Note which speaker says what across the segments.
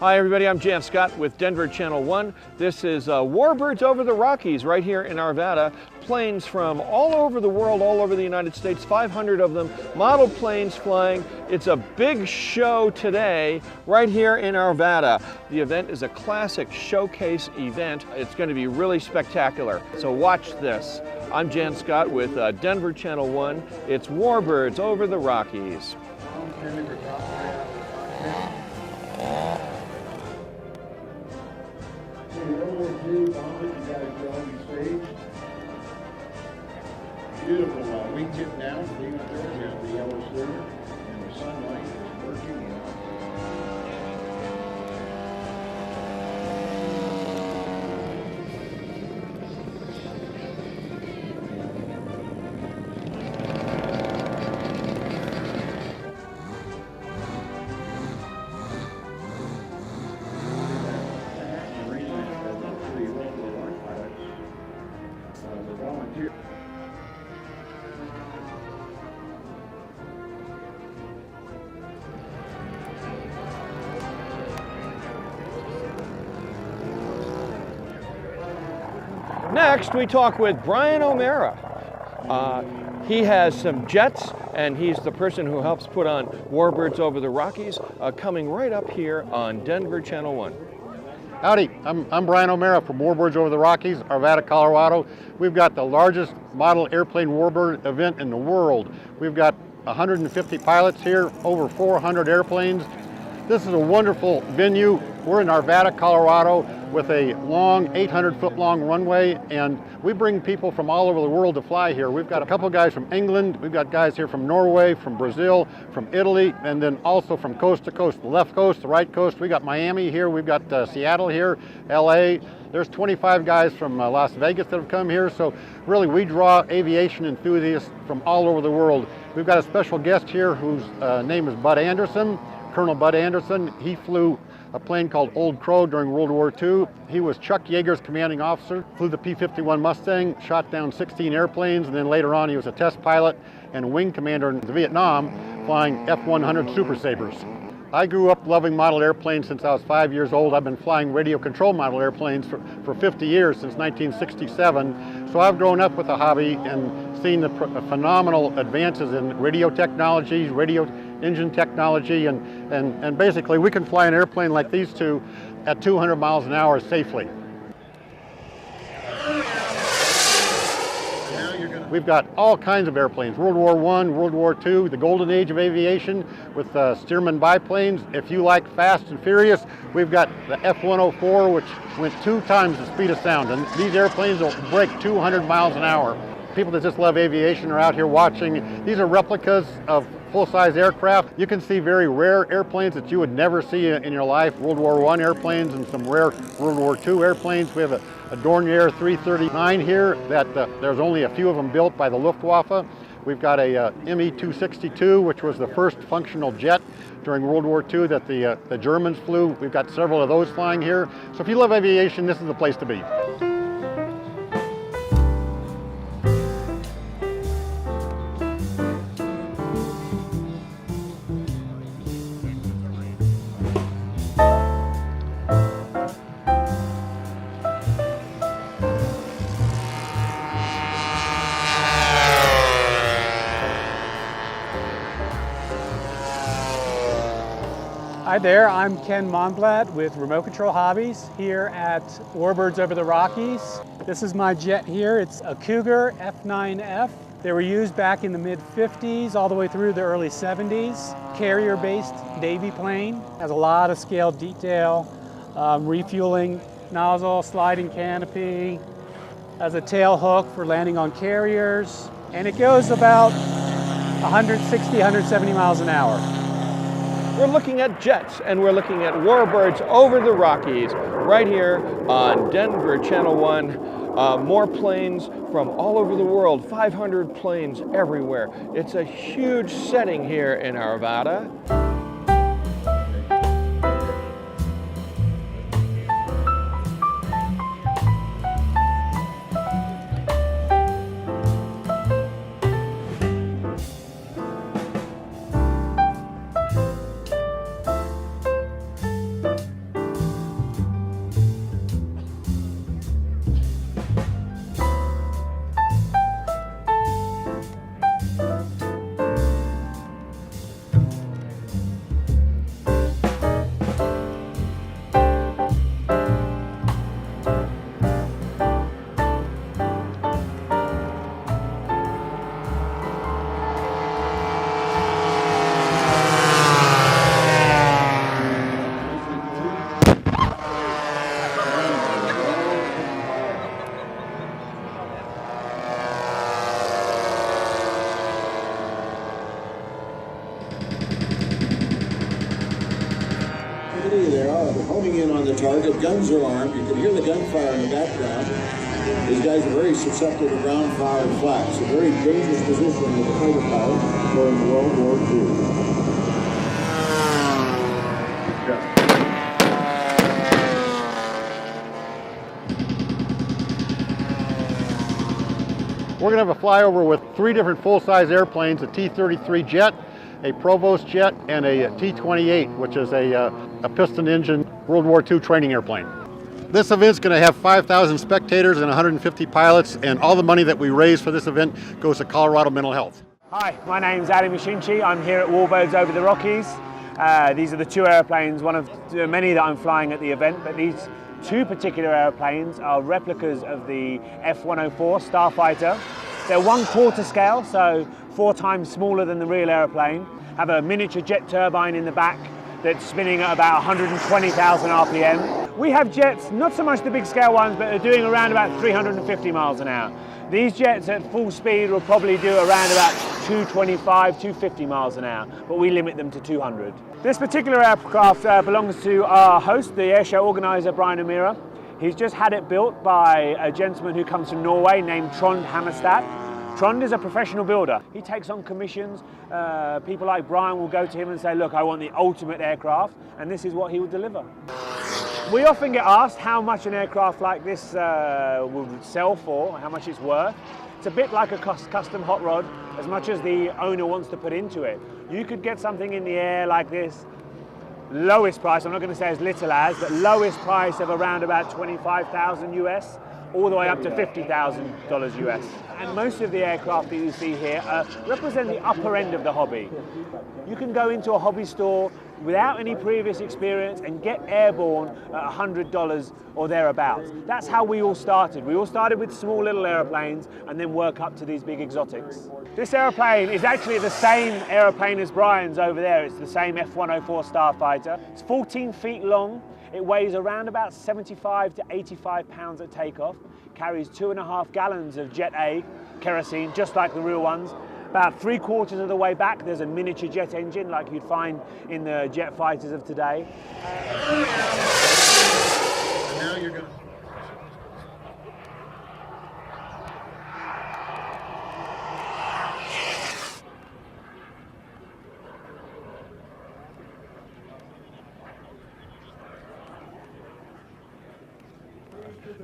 Speaker 1: Hi everybody, I'm Jan Scott with Denver Channel 1. This is Warbirds Over the Rockies right here in Arvada. Planes from all over the world, all over the United States, 500 of them, model planes flying. It's a big show today right here in Arvada. The event is a classic showcase event. It's going to be really spectacular, so watch this. I'm Jan Scott with Denver Channel 1. It's Warbirds Over the Rockies.
Speaker 2: Beautiful wingtip down, leaving up there, here's the yellow sliver, and the sunlight is working.
Speaker 1: Next, we talk with Brian O'Mara. He has some jets, and he's the person who helps put on Warbirds Over the Rockies, coming right up here on Denver Channel 1.
Speaker 3: Howdy, I'm Brian O'Mara from Warbirds Over the Rockies, Arvada, Colorado. We've got the largest model airplane warbird event in the world. We've got 150 pilots here, over 400 airplanes. This is a wonderful venue. We're in Arvada, Colorado, with a long 800-foot long runway, and we bring people from all over the world to fly here. We've got a couple guys from England, we've got guys here from Norway, from Brazil, from Italy, and then also from coast to coast, the left coast, the right coast. We got Miami here, we've got Seattle here, LA. There's 25 guys from Las Vegas that have come here, so really we draw aviation enthusiasts from all over the world. We've got a special guest here whose name is Bud Anderson, Colonel Bud Anderson. He flew a plane called Old Crow during World War II. He was Chuck Yeager's commanding officer, flew the P-51 Mustang, shot down 16 airplanes, and then later on he was a test pilot and wing commander in Vietnam, flying F-100 Super Sabres. I grew up loving model airplanes since I was 5 years old. I've been flying radio control model airplanes for 50 years, since 1967. So I've grown up with the hobby and seen the phenomenal advances in radio technology, radio engine technology, and basically we can fly an airplane like these two at 200 miles an hour safely. We've got all kinds of airplanes, World War I, World War II, the golden age of aviation with Stearman biplanes. If you like fast and furious, we've got the F-104, which went 2 times the speed of sound, and these airplanes will break 200 miles an hour. People that just love aviation are out here watching. These are replicas of full-size aircraft. You can see very rare airplanes that you would never see in your life. World War I airplanes and some rare World War II airplanes. We have a Dornier 339 here that there's only a few of them built by the Luftwaffe. We've got a Me-262, which was the first functional jet during World War II that the Germans flew. We've got several of those flying here. So if you love aviation, this is the place to be.
Speaker 4: Hi there, I'm Ken Monblatt with Remote Control Hobbies here at Warbirds Over the Rockies. This is my jet here. It's a Cougar F9F. They were used back in the mid-50s all the way through the early 70s. Carrier-based Navy plane. Has a lot of scale detail, refueling nozzle, sliding canopy. Has a tail hook for landing on carriers. And it goes about 160, 170 miles an hour.
Speaker 1: We're looking at jets, and we're looking at Warbirds Over the Rockies right here on Denver Channel 1. More planes from all over the world, 500 planes everywhere. It's a huge setting here in Arvada.
Speaker 2: the guns are armed. You can hear the gunfire in the background. These guys are very susceptible to ground fire and flak. It's a very dangerous position with the fighter pilot during World War II.
Speaker 3: We're going to have a flyover with 3 different full-size airplanes, a T-33 jet, a Provost jet, and a T-28, which is a piston engine World War II training airplane. This event's going to have 5,000 spectators and 150 pilots, and all the money that we raise for this event goes to Colorado Mental Health.
Speaker 5: Hi, my name's Adam Yashinchi. I'm here at Warbirds Over the Rockies. These are the 2 airplanes, one of many that I'm flying at the event, but these 2 particular airplanes are replicas of the F-104 Starfighter. They're 1/4 scale, so 4 times smaller than the real airplane. Have a miniature jet turbine in the back that's spinning at about 120,000 RPM. We have jets, not so much the big scale ones, but they're doing around about 350 miles an hour. These jets at full speed will probably do around about 225, 250 miles an hour, but we limit them to 200. This particular aircraft belongs to our host, the airshow organizer, Brian O'Meara. He's just had it built by a gentleman who comes from Norway named Trond Hammerstad. Trond is a professional builder. He takes on commissions. People like Brian will go to him and say, look, I want the ultimate aircraft, and this is what he will deliver. We often get asked how much an aircraft like this will sell for, how much it's worth. It's a bit like a custom hot rod, as much as the owner wants to put into it. You could get something in the air like this, lowest price, I'm not going to say as little as, but lowest price of around about 25,000 US, all the way up to $50,000 US. And most of the aircraft that you see here represent the upper end of the hobby. You can go into a hobby store without any previous experience and get airborne at $100 or thereabouts. That's how we all started. We all started with small little airplanes and then work up to these big exotics. This airplane is actually the same airplane as Brian's over there. It's the same F-104 Starfighter. It's 14 feet long. It weighs around about 75 to 85 pounds at takeoff, carries 2.5 gallons of Jet A kerosene, just like the real ones. About 3/4 of the way back, there's a miniature jet engine like you'd find in the jet fighters of today.
Speaker 2: And now you're going to...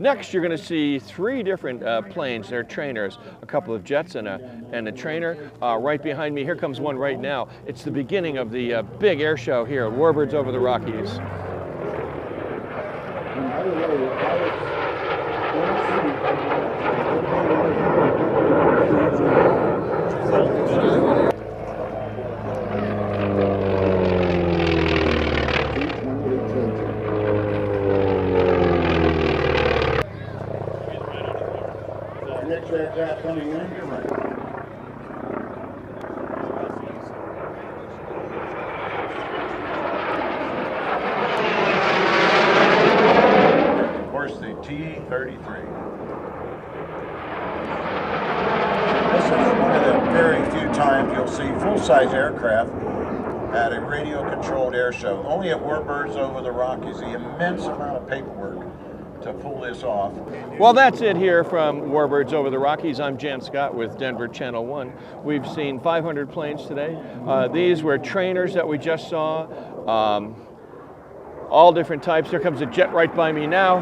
Speaker 1: Next, you're going to see 3 different planes. They're trainers, a couple of jets and a trainer. Right behind me, here comes one right now. It's the beginning of the big air show here at Warbirds Over the Rockies.
Speaker 2: Next aircraft coming in, you're right. Of course, the T-33. This is one of the very few times you'll see full-size aircraft at a radio-controlled air show. Only at Warbirds Over the Rockies, the immense amount of paperwork to pull this off.
Speaker 1: Well, that's it here from Warbirds Over the Rockies. I'm Jan Scott with Denver Channel 1. We've seen 500 planes today. These were trainers that we just saw, all different types. There comes a jet right by me now.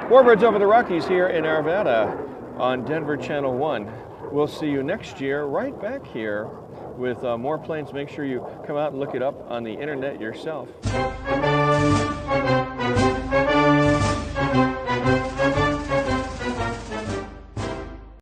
Speaker 1: Warbirds Over the Rockies here in Arvada on Denver Channel 1. We'll see you next year right back here with more planes. Make sure you come out and look it up on the internet yourself.